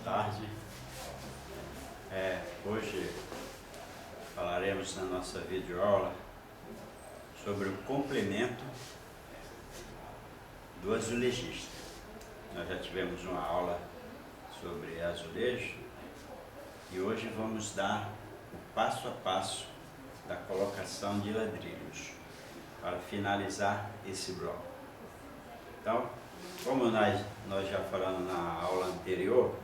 tarde. Hoje falaremos na nossa videoaula sobre o complemento do azulejista. Nós já tivemos uma aula sobre azulejo e hoje vamos dar o passo a passo da colocação de ladrilhos para finalizar esse bloco. Então, como nós já falamos na aula anterior,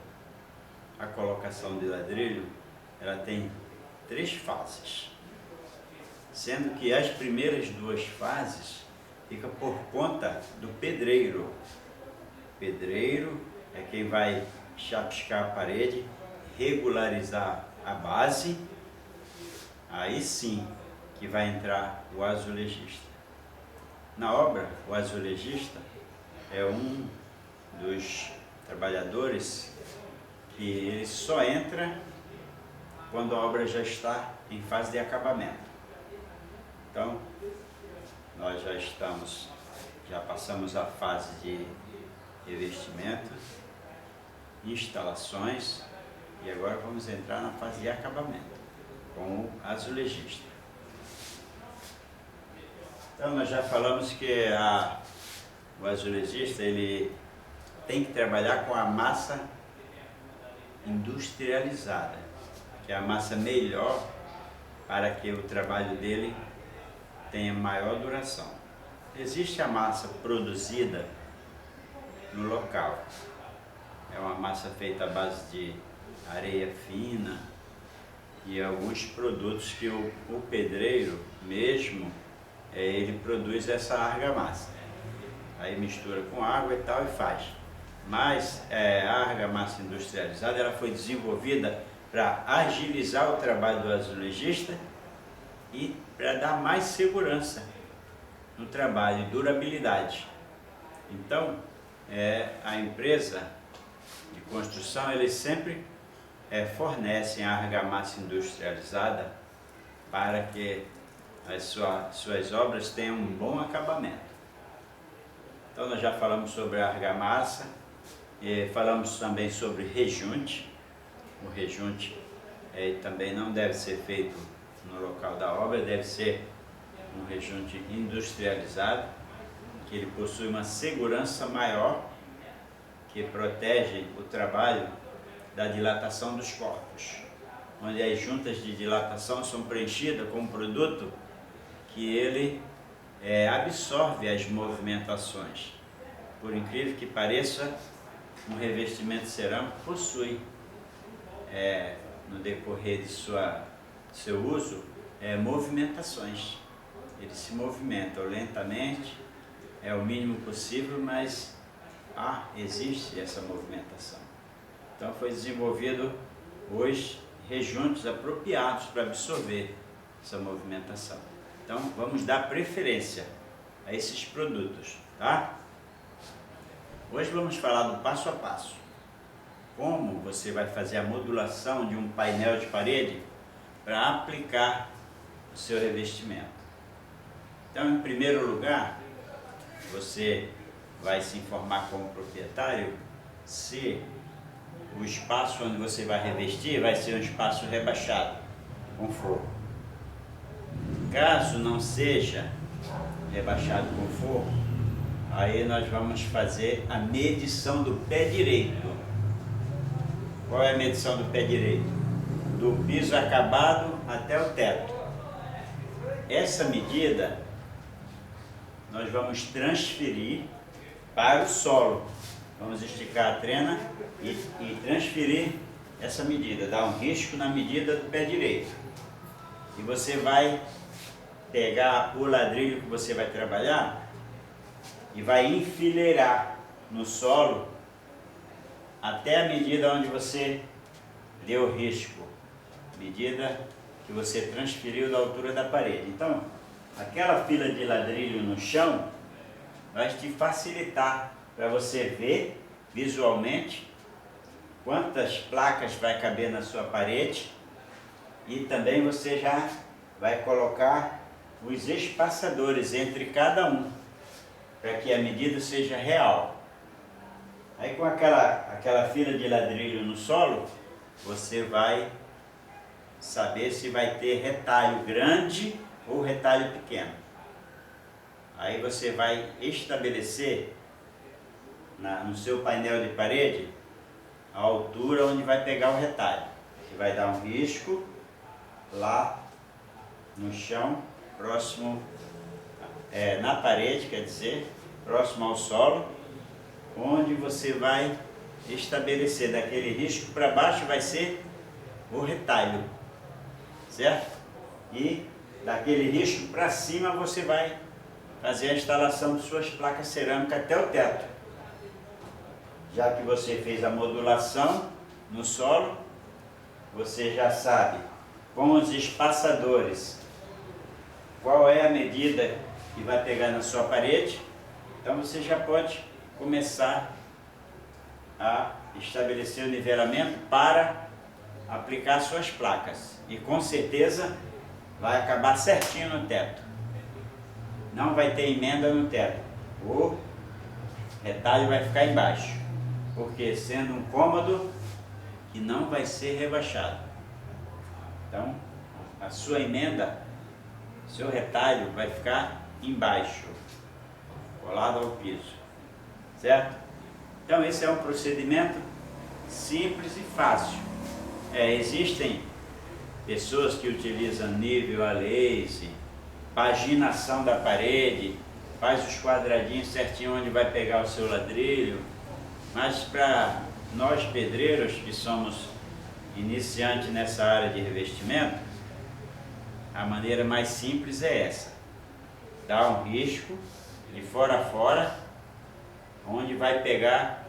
a colocação de ladrilho ela tem 3 fases, sendo que as primeiras 2 fases fica por conta do pedreiro. O pedreiro é quem vai chapiscar a parede, regularizar a base, aí sim que vai entrar o azulejista. Na obra, o azulejista é um dos trabalhadores que ele só entra quando a obra já está em fase de acabamento. Então, nós já passamos a fase de revestimento, instalações e agora vamos entrar na fase de acabamento com o azulejista. Então, nós já falamos que o azulejista ele tem que trabalhar com a massa industrializada, que é a massa melhor para que o trabalho dele tenha maior duração. Existe a massa produzida no local, é uma massa feita à base de areia fina e alguns produtos que o pedreiro mesmo ele produz essa argamassa, aí mistura com água e tal e faz. Mas a argamassa industrializada ela foi desenvolvida para agilizar o trabalho do azulejista e para dar mais segurança no trabalho e durabilidade. Então, a empresa de construção eles sempre fornecem a argamassa industrializada para que as suas obras tenham um bom acabamento. Então, nós já falamos sobre a argamassa. Falamos também sobre rejunte. O rejunte também não deve ser feito no local da obra, deve ser um rejunte industrializado, que ele possui uma segurança maior, que protege o trabalho da dilatação dos corpos, onde as juntas de dilatação são preenchidas com um produto que ele absorve as movimentações. Por incrível que pareça, um revestimento cerâmico possui, no decorrer de seu uso, movimentações. Ele se movimenta lentamente, é o mínimo possível, mas existe essa movimentação. Então foi desenvolvido hoje rejuntes apropriados para absorver essa movimentação. Então vamos dar preferência a esses produtos, tá? Hoje vamos falar do passo a passo. Como você vai fazer a modulação de um painel de parede para aplicar o seu revestimento. Então, em primeiro lugar, você vai se informar com o proprietário se o espaço onde você vai revestir vai ser um espaço rebaixado, com forro. Caso não seja rebaixado com forro, aí nós vamos fazer a medição do pé direito. Qual é a medição do pé direito? Do piso acabado até o teto. Essa medida nós vamos transferir para o solo. Vamos esticar a trena e transferir essa medida, dar um risco na medida do pé direito. E você vai pegar o ladrilho que você vai trabalhar e vai enfileirar no solo até a medida onde você deu o risco, medida que você transferiu da altura da parede. Então, aquela fila de ladrilho no chão vai te facilitar para você ver visualmente quantas placas vai caber na sua parede e também você já vai colocar os espaçadores entre cada um, para que a medida seja real. Aí com aquela fila de ladrilho no solo, você vai saber se vai ter retalho grande ou retalho pequeno. Aí você vai estabelecer no seu painel de parede a altura onde vai pegar o retalho. Você vai dar um risco lá no chão, próximo, na parede, quer dizer, próximo ao solo, onde você vai estabelecer daquele risco para baixo vai ser o retalho, certo? E daquele risco para cima você vai fazer a instalação de suas placas cerâmicas até o teto. Já que você fez a modulação no solo, você já sabe com os espaçadores qual é a medida que vai pegar na sua parede. Então você já pode começar a estabelecer o nivelamento para aplicar suas placas. E com certeza vai acabar certinho no teto. Não vai ter emenda no teto. O retalho vai ficar embaixo. Porque sendo um cômodo que não vai ser rebaixado. Então, a sua emenda, seu retalho vai ficar embaixo, colado ao piso, certo? Então esse é um procedimento simples e fácil. Existem pessoas que utilizam nível a laser, paginação da parede, faz os quadradinhos certinho onde vai pegar o seu ladrilho, mas para nós pedreiros que somos iniciantes nessa área de revestimento, a maneira mais simples é essa: dar um risco de fora a fora onde vai pegar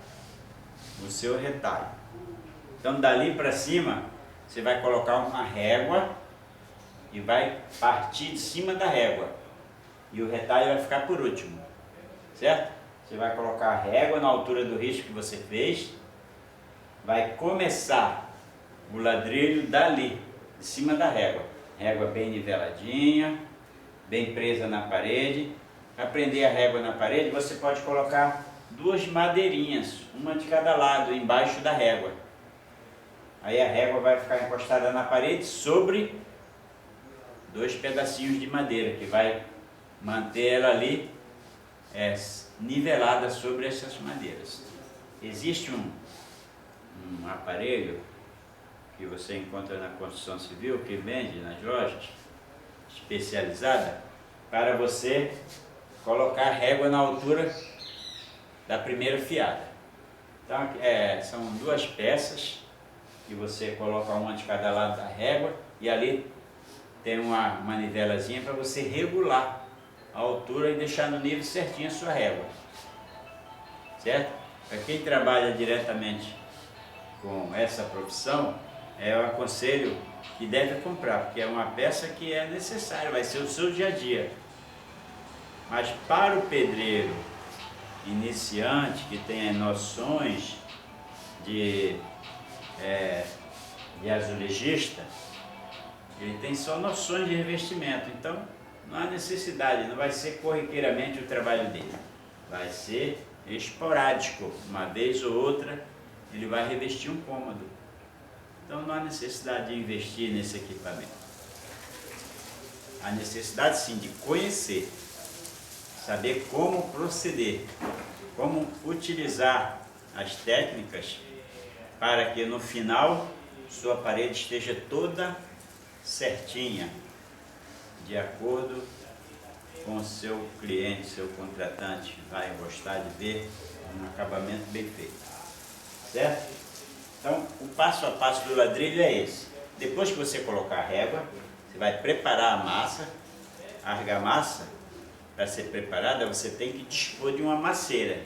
o seu retalho. Então dali para cima você vai colocar uma régua e vai partir de cima da régua e o retalho vai ficar por último, certo? Você vai colocar a régua na altura do risco que você fez, vai começar o ladrilho dali, de cima da régua. Régua bem niveladinha, bem presa na parede. Para prender a régua na parede, você pode colocar duas madeirinhas, uma de cada lado, embaixo da régua. Aí a régua vai ficar encostada na parede sobre dois pedacinhos de madeira, que vai manter ela ali nivelada sobre essas madeiras. Existe um aparelho que você encontra na construção civil, que vende nas lojas especializada, para você colocar a régua na altura da primeira fiada. Então são duas peças que você coloca uma de cada lado da régua e ali tem uma manivelazinha para você regular a altura e deixar no nível certinho a sua régua, certo? Para quem trabalha diretamente com essa profissão, eu aconselho que deve comprar, porque é uma peça que é necessária, vai ser o seu dia a dia. Mas para o pedreiro iniciante, que tem noções de azulejista, ele tem só noções de revestimento, então não há necessidade, não vai ser corriqueiramente o trabalho dele, vai ser esporádico, uma vez ou outra ele vai revestir um cômodo. Então não há necessidade de investir nesse equipamento. Há necessidade sim de conhecer, saber como proceder, como utilizar as técnicas para que no final sua parede esteja toda certinha, de acordo com o seu cliente, seu contratante vai gostar de ver um acabamento bem feito, certo? Então o passo a passo do ladrilho é esse. Depois que você colocar a régua, você vai preparar a massa. A argamassa, para ser preparada, você tem que dispor de uma maceira.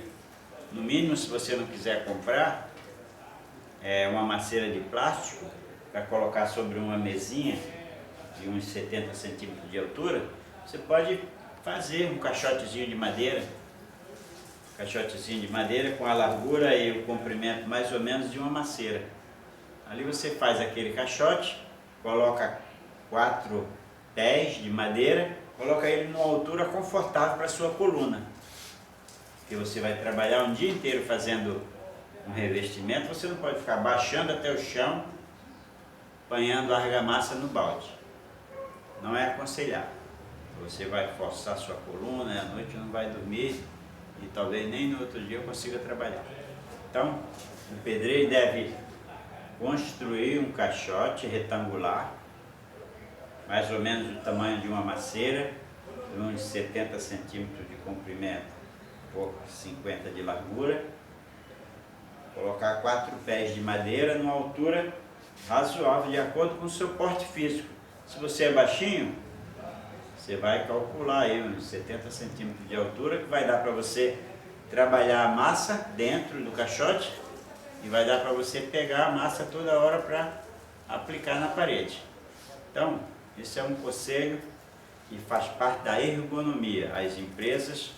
No mínimo, se você não quiser comprar uma maceira de plástico para colocar sobre uma mesinha de uns 70 centímetros de altura, você pode fazer um caixotezinho de madeira, com a largura e o comprimento mais ou menos de uma maceira. Ali você faz aquele caixote, coloca 4 pés de madeira, coloca ele numa altura confortável para a sua coluna, porque você vai trabalhar um dia inteiro fazendo um revestimento, você não pode ficar baixando até o chão, apanhando a argamassa no balde. Não é aconselhável. Você vai forçar sua coluna, e à noite não vai dormir e talvez nem no outro dia consiga trabalhar. Então, o pedreiro deve construir um caixote retangular, mais ou menos do tamanho de uma macieira, de uns 70 centímetros de comprimento por 50 de largura. Colocar 4 pés de madeira numa altura razoável, de acordo com o seu porte físico. Se você é baixinho, você vai calcular aí uns 70 centímetros de altura, que vai dar para você trabalhar a massa dentro do caixote e vai dar para você pegar a massa toda hora para aplicar na parede. Então, esse é um conselho que faz parte da ergonomia. As empresas,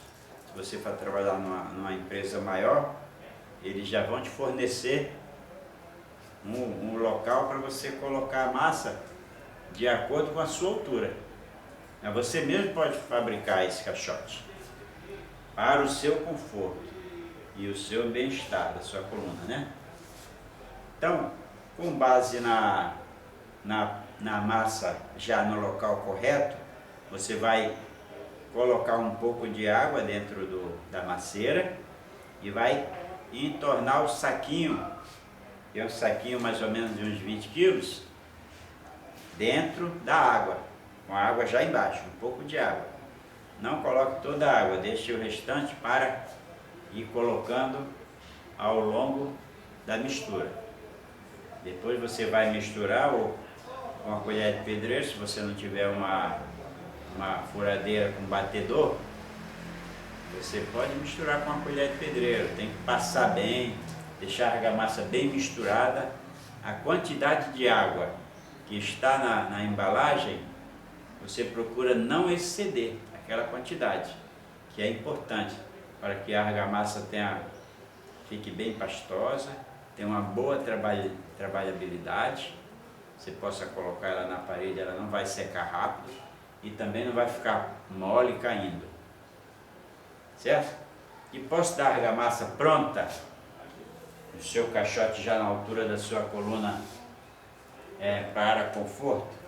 se você for trabalhar numa empresa maior, eles já vão te fornecer um local para você colocar a massa de acordo com a sua altura. Você mesmo pode fabricar esse caixote para o seu conforto e o seu bem-estar da sua coluna, né? Então, com base na massa já no local correto, você vai colocar um pouco de água dentro da macieira e vai entornar o saquinho, que é um saquinho mais ou menos de uns 20 quilos, dentro da água, com a água já embaixo, um pouco de água. Não coloque toda a água, deixe o restante para ir colocando ao longo da mistura. Depois você vai misturar com uma colher de pedreiro, se você não tiver uma furadeira com batedor, você pode misturar com uma colher de pedreiro. Tem que passar bem, deixar a argamassa bem misturada. A quantidade de água que está na embalagem, você procura não exceder aquela quantidade, que é importante para que a argamassa fique bem pastosa, tenha uma boa trabalhabilidade, você possa colocar ela na parede, ela não vai secar rápido e também não vai ficar mole caindo, certo? E posso dar a argamassa pronta, o seu caixote já na altura da sua coluna para conforto,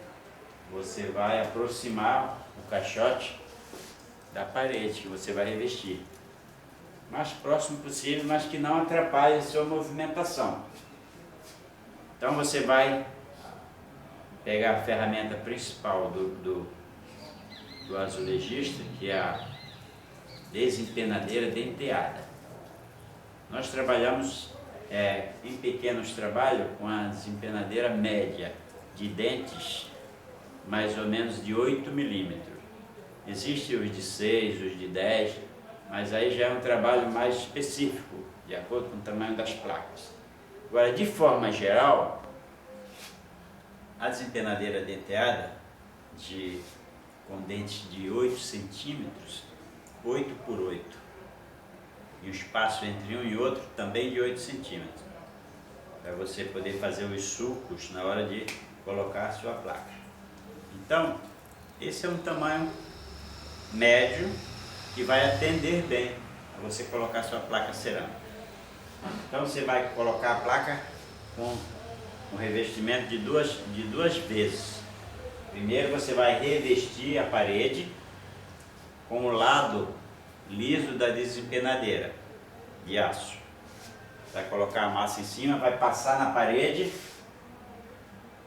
você vai aproximar o caixote da parede que você vai revestir, o mais próximo possível, mas que não atrapalhe a sua movimentação. Então você vai pegar a ferramenta principal do azulejista, que é a desempenadeira denteada. Nós trabalhamos em pequenos trabalhos com a desempenadeira média, de dentes mais ou menos de 8 milímetros. Existem os de 6, os de 10, mas aí já é um trabalho mais específico, de acordo com o tamanho das placas. Agora, de forma geral, a desempenadeira denteada com dentes de 8 centímetros, 8 por 8, e o espaço entre um e outro também de 8 centímetros, para você poder fazer os sulcos na hora de colocar a sua placa. Então, esse é um tamanho médio que vai atender bem a você colocar a sua placa cerâmica. Então você vai colocar a placa com um revestimento de duas vezes. Primeiro você vai revestir a parede com o lado liso da desempenadeira de aço. Vai colocar a massa em cima, vai passar na parede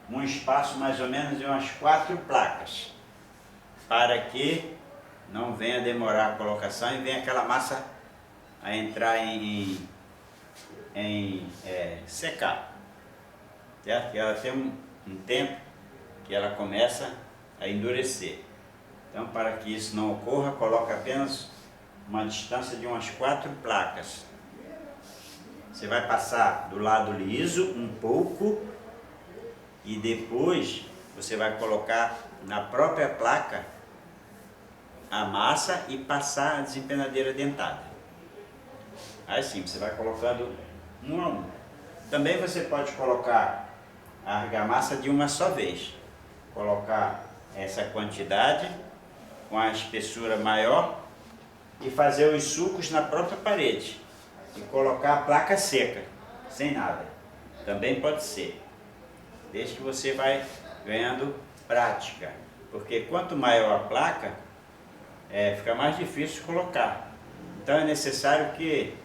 um espaço mais ou menos de umas 4 placas, para que não venha demorar a colocação e venha aquela massa a entrar em secar, certo? Que ela tem um tempo que ela começa a endurecer. Então, para que isso não ocorra, coloca apenas uma distância de umas 4 placas. Você vai passar do lado liso um pouco e depois você vai colocar na própria placa a massa e passar a desempenadeira dentada. Aí sim, você vai colocando um a um. Também você pode colocar a argamassa de uma só vez. Colocar essa quantidade com a espessura maior e fazer os sulcos na própria parede e colocar a placa seca. sem nada. Também pode ser, desde que você vai ganhando prática, porque quanto maior a placa, fica mais difícil colocar. Então é necessário que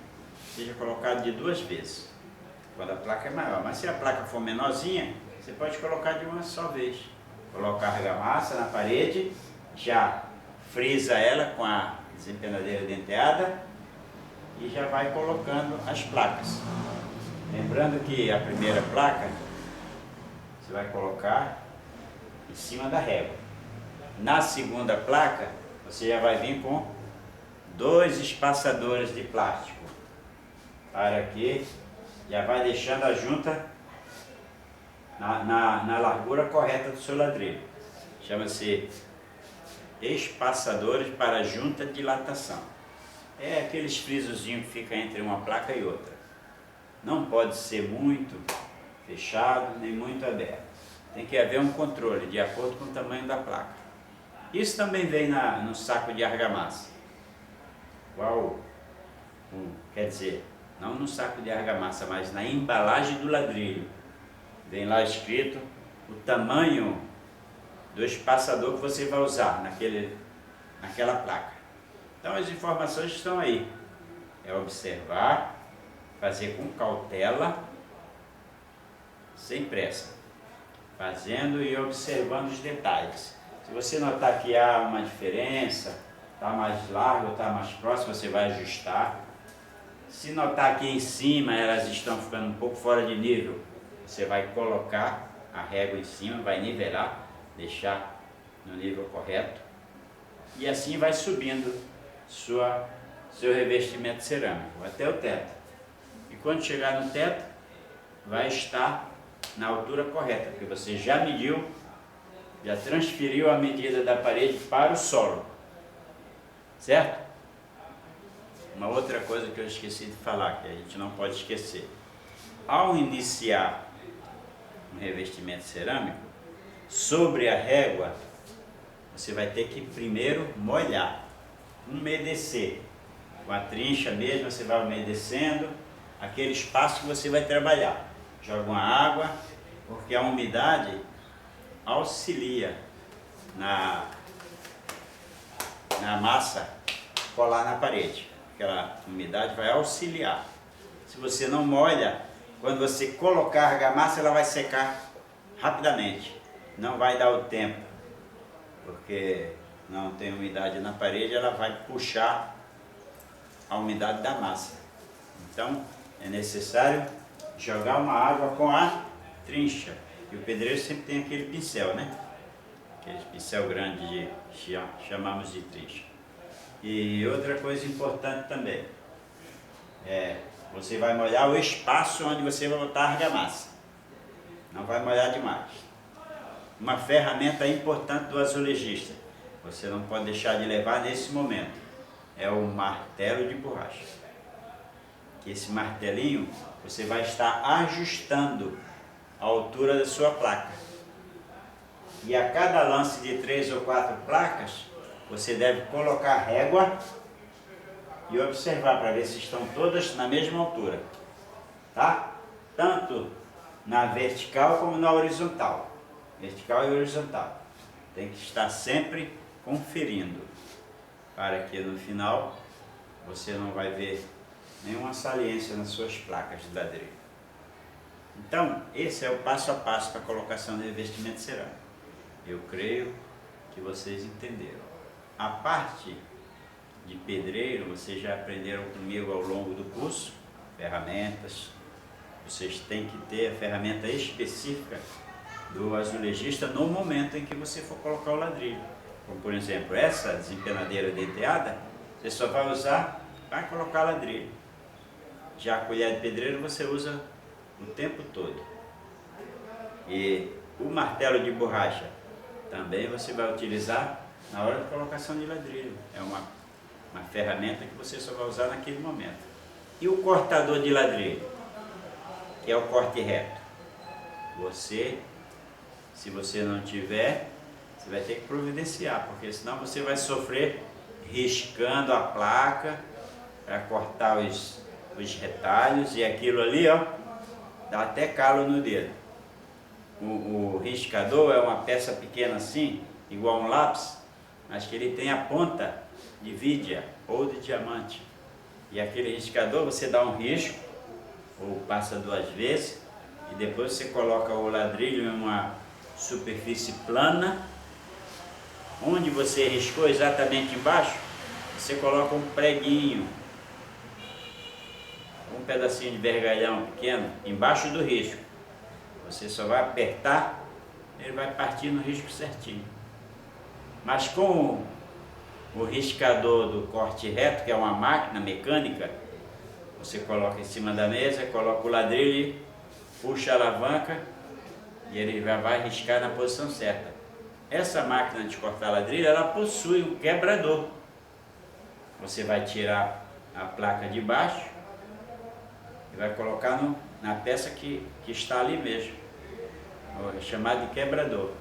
seja colocado de 2 vezes, quando a placa é maior. Mas se a placa for menorzinha, você pode colocar de uma só vez. Coloca a argamassa na parede, já frisa ela com a desempenadeira denteada e já vai colocando as placas. Lembrando que a primeira placa você vai colocar em cima da régua. Na segunda placa você já vai vir com 2 espaçadores de plástico, para que já vai deixando a junta na largura correta do seu ladrilho. Chama-se espaçadores para junta de dilatação. É aqueles frisozinhos que fica entre uma placa e outra. Não pode ser muito fechado nem muito aberto. Tem que haver um controle de acordo com o tamanho da placa. Isso também vem no saco de argamassa. Quer dizer, não no saco de argamassa, mas na embalagem do ladrilho. Vem lá escrito o tamanho do espaçador que você vai usar naquela placa. Então as informações estão aí. É observar, fazer com cautela, sem pressa. Fazendo e observando os detalhes. Se você notar que há uma diferença, está mais largo, está mais próximo, você vai ajustar. Se notar que em cima elas estão ficando um pouco fora de nível, você vai colocar a régua em cima, vai nivelar, deixar no nível correto. E assim vai subindo seu revestimento cerâmico até o teto. E quando chegar no teto, vai estar na altura correta, porque você já mediu, já transferiu a medida da parede para o solo, certo? Uma outra coisa que eu esqueci de falar, que a gente não pode esquecer: ao iniciar um revestimento cerâmico, sobre a régua, você vai ter que primeiro molhar, umedecer. Com a trincha mesmo, você vai umedecendo aquele espaço que você vai trabalhar. Joga uma água, porque a umidade auxilia na massa colar na parede. Aquela umidade vai auxiliar. Se você não molha, quando você colocar a argamassa, ela vai secar rapidamente. Não vai dar o tempo, porque não tem umidade na parede, ela vai puxar a umidade da massa. Então é necessário jogar uma água com a trincha. E o pedreiro sempre tem aquele pincel, né? Aquele pincel grande, chamamos de trincha. E outra coisa importante também, você vai molhar o espaço onde você vai botar a argamassa. Não vai molhar demais. Uma ferramenta importante do azulejista, você não pode deixar de levar nesse momento, é o martelo de borracha. Que esse martelinho você vai estar ajustando a altura da sua placa. E a cada lance de 3 ou 4 placas, você deve colocar a régua e observar para ver se estão todas na mesma altura, tá? Tanto na vertical como na horizontal. Vertical e horizontal. Tem que estar sempre conferindo, para que no final você não vai ver nenhuma saliência nas suas placas de ladrilho. Então, esse é o passo a passo para a colocação de revestimento cerâmico. Eu creio que vocês entenderam. A parte de pedreiro, vocês já aprenderam comigo ao longo do curso, ferramentas. Vocês têm que ter a ferramenta específica do azulejista no momento em que você for colocar o ladrilho. Como, por exemplo, essa desempenadeira denteada, você só vai usar para colocar ladrilho. Já a colher de pedreiro você usa o tempo todo. E o martelo de borracha também você vai utilizar na hora da colocação de ladrilho. É uma ferramenta que você só vai usar naquele momento. E o cortador de ladrilho, que é o corte reto. Se você não tiver, você vai ter que providenciar, porque senão você vai sofrer riscando a placa para cortar os retalhos, e aquilo ali, ó, dá até calo no dedo. O riscador é uma peça pequena assim, igual um lápis, mas que ele tem a ponta de vídia ou de diamante. E aquele riscador você dá um risco, ou passa 2 vezes, e depois você coloca o ladrilho em uma superfície plana. Onde você riscou exatamente embaixo, você coloca um preguinho, um pedacinho de vergalhão pequeno, embaixo do risco. Você só vai apertar, ele vai partir no risco certinho. Mas com o riscador do corte reto, que é uma máquina mecânica, você coloca em cima da mesa, coloca o ladrilho, puxa a alavanca e ele já vai riscar na posição certa. Essa máquina de cortar ladrilho, ela possui um quebrador. Você vai tirar a placa de baixo e vai colocar na peça que está ali mesmo, chamado de quebrador.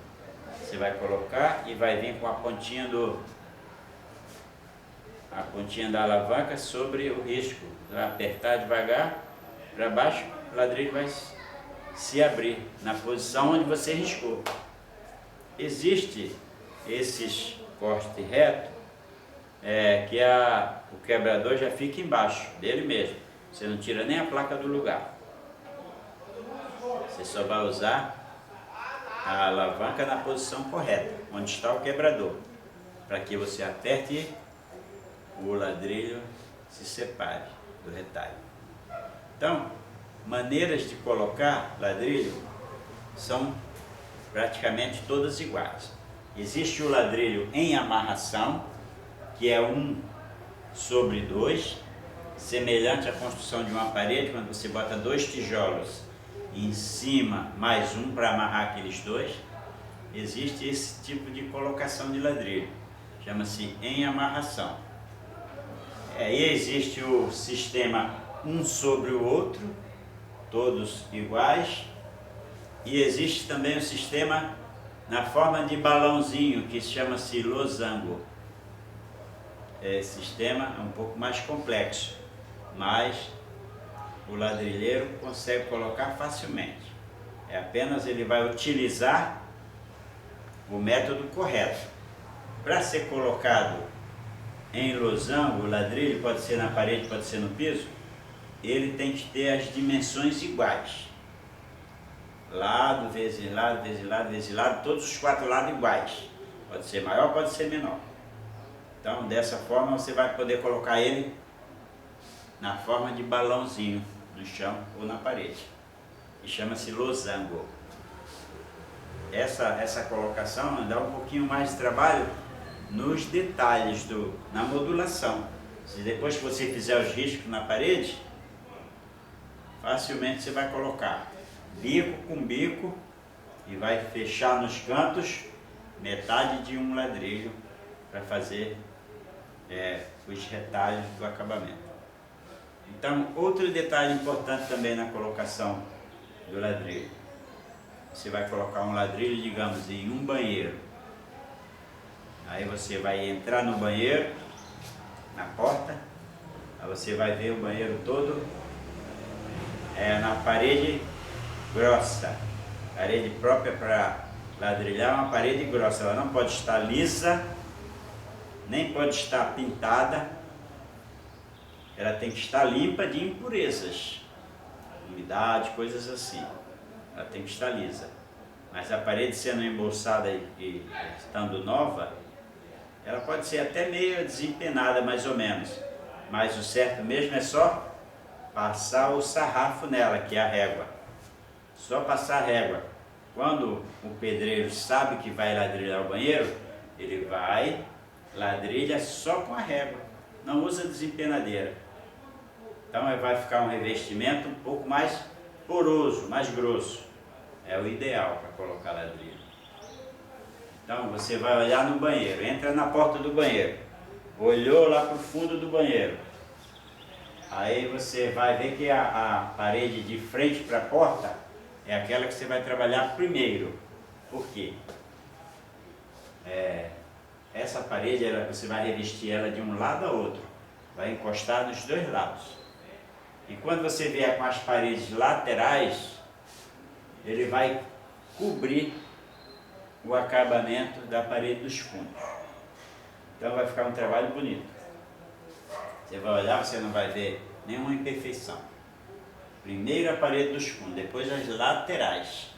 Você vai colocar e vai vir com a pontinha da alavanca sobre o risco. Você vai apertar devagar para baixo, o ladrilho vai se abrir na posição onde você riscou. Existe esses cortes retos que o quebrador já fica embaixo dele mesmo. Você não tira nem a placa do lugar. Você só vai usar a alavanca na posição correta, onde está o quebrador, para que você aperte e o ladrilho se separe do retalho. Então, maneiras de colocar ladrilho são praticamente todas iguais. Existe o ladrilho em amarração, que é 1/2, semelhante à construção de uma parede, quando você bota 2 tijolos em cima, mais um para amarrar aqueles 2. Existe esse tipo de colocação de ladrilho, chama-se em amarração. E existe o sistema um sobre o outro, todos iguais. E existe também o sistema na forma de balãozinho, que chama-se losango. Esse sistema é um pouco mais complexo, mas o ladrilheiro consegue colocar facilmente. Apenas ele vai utilizar o método correto. Para ser colocado em losango, o ladrilho, pode ser na parede, pode ser no piso, ele tem que ter as dimensões iguais. Lado, vezes lado, vezes lado, vezes lado, todos os 4 lados iguais. Pode ser maior, pode ser menor. Então, dessa forma, você vai poder colocar ele na forma de balãozinho, no chão ou na parede. E chama-se losango. Essa colocação dá um pouquinho mais de trabalho nos detalhes, na modulação. Se depois que você fizer os riscos na parede, facilmente você vai colocar bico com bico e vai fechar nos cantos metade de um ladrilho para fazer os retalhos do acabamento. Então, outro detalhe importante também na colocação do ladrilho. Você vai colocar um ladrilho, digamos, em um banheiro. Aí você vai entrar no banheiro, na porta, aí você vai ver o banheiro todo na parede grossa. Parede própria para ladrilhar é uma parede grossa, ela não pode estar lisa, nem pode estar pintada, ela tem que estar limpa de impurezas, umidade, coisas assim. Ela tem que estar lisa. Mas a parede sendo embolsada e estando nova, ela pode ser até meio desempenada, mais ou menos. Mas o certo mesmo é só passar o sarrafo nela, que é a régua. Só passar a régua. Quando o pedreiro sabe que vai ladrilhar o banheiro, ele vai, ladrilha só com a régua. Não usa desempenadeira. Então vai ficar um revestimento um pouco mais poroso, mais grosso. É o ideal para colocar ladrilho. Então você vai olhar no banheiro, entra na porta do banheiro, olhou lá para o fundo do banheiro. Aí você vai ver que a parede de frente para a porta é aquela que você vai trabalhar primeiro. Por quê? Essa parede você vai revestir ela de um lado a outro, vai encostar nos 2 lados. E quando você vier com as paredes laterais, ele vai cobrir o acabamento da parede dos fundos. Então vai ficar um trabalho bonito. Você vai olhar, você não vai ver nenhuma imperfeição. Primeiro a parede dos fundos, depois as laterais.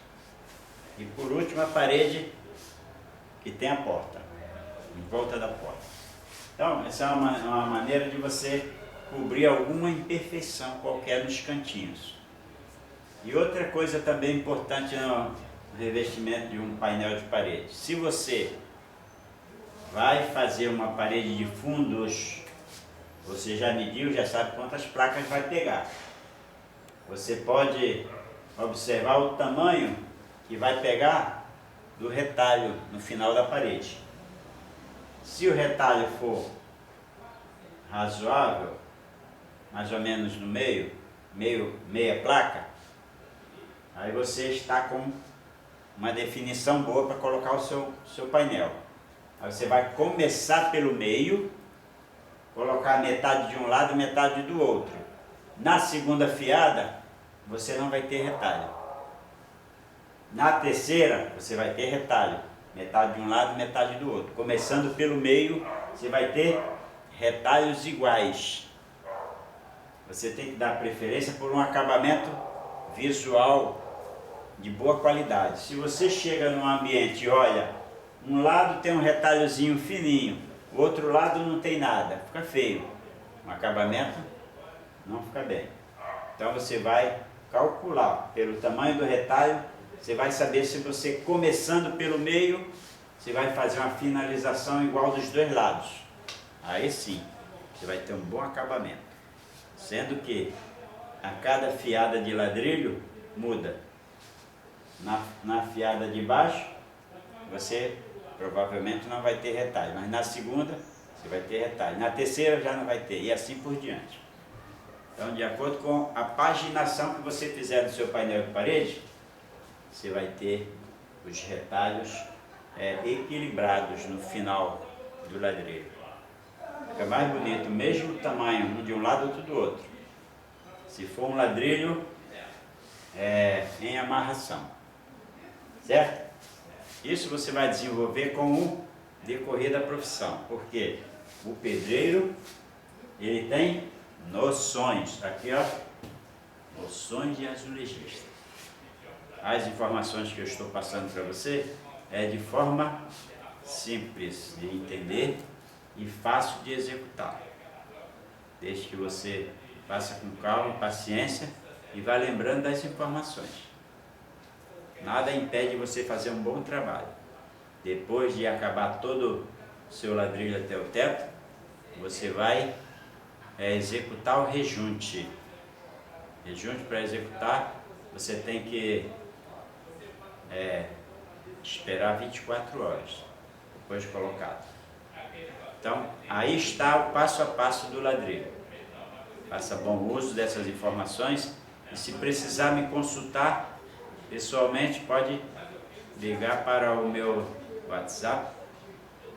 E por último a parede que tem a porta, em volta da porta. Então essa é uma maneira de você cobrir alguma imperfeição qualquer nos cantinhos. E outra coisa também importante no revestimento de um painel de parede. Se você vai fazer uma parede de fundos, você já mediu, já sabe quantas placas vai pegar. Você pode observar o tamanho que vai pegar do retalho no final da parede. Se o retalho for razoável, mais ou menos no meia placa, aí você está com uma definição boa para colocar o seu painel. Aí você vai começar pelo meio, colocar metade de um lado e metade do outro. Na segunda fiada, você não vai ter retalho. Na terceira, você vai ter retalho. Metade de um lado e metade do outro. Começando pelo meio, você vai ter retalhos iguais. Você tem que dar preferência por um acabamento visual de boa qualidade. Se você chega num ambiente e olha, um lado tem um retalhozinho fininho, o outro lado não tem nada, fica feio. O acabamento não fica bem. Então você vai calcular pelo tamanho do retalho, você vai saber se você começando pelo meio, você vai fazer uma finalização igual dos dois lados. Aí sim, você vai ter um bom acabamento. Sendo que a cada fiada de ladrilho muda. Na fiada de baixo, você provavelmente não vai ter retalho, mas na segunda você vai ter retalho. Na terceira já não vai ter, e assim por diante. Então, de acordo com a paginação que você fizer no seu painel de parede, você vai ter os retalhos equilibrados no final do ladrilho. Fica mais bonito, mesmo tamanho, um de um lado, outro do outro. Se for um ladrilho em amarração, certo? Isso você vai desenvolver com o decorrer da profissão, porque o pedreiro, ele tem noções, aqui ó, noções de azulejista. As informações que eu estou passando para você é de forma simples de entender e fácil de executar, desde que você faça com calma, paciência e vá lembrando das informações. Nada impede você fazer um bom trabalho. Depois de acabar todo o seu ladrilho até o teto, você vai executar o rejunte. Rejunte, para executar, você tem que esperar 24 horas depois de colocado. Então, aí está o passo a passo do ladrilho. Faça bom uso dessas informações e, se precisar me consultar pessoalmente, pode ligar para o meu WhatsApp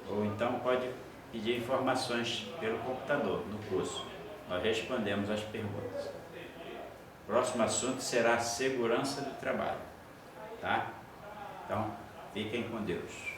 ou então pode pedir informações pelo computador no curso. Nós respondemos as perguntas. O próximo assunto será a segurança do trabalho, tá? Então, fiquem com Deus.